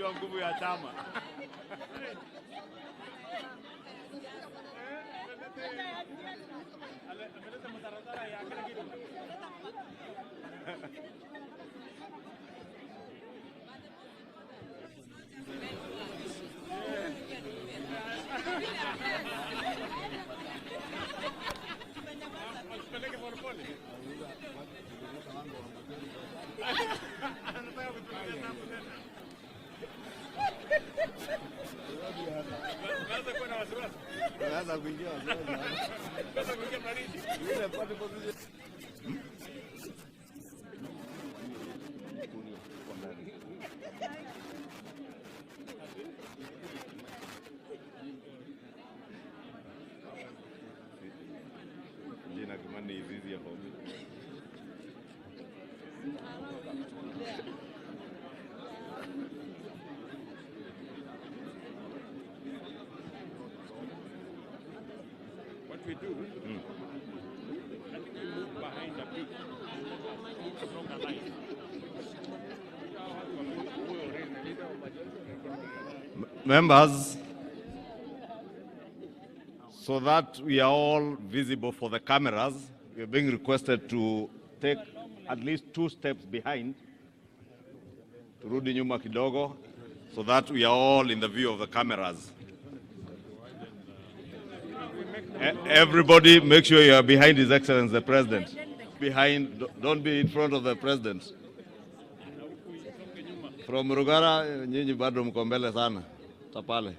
ndio nguvu ya chama. Sasa kuingia sasa kuingia baridi. Ile pale position. Jina kama ni hizi ya hobi. What we do, I think we move behind the bit, along the line. Members, so that we are all visible for the cameras, we are being requested to take at least 2 steps behind, turudi nyuma kidogo, so that we are all in the view of the cameras. Everybody make sure you are behind His Excellency the President. Behind, don't be in front of the President. From Rugara, nyinyi bado mko mbele sana. Tapale.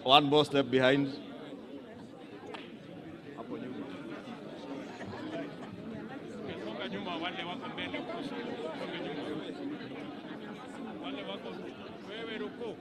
One more step behind. Hapo nyuma. Songa nyuma, wale wako mbele huko. Songa nyuma. Wale wako wewe ruko.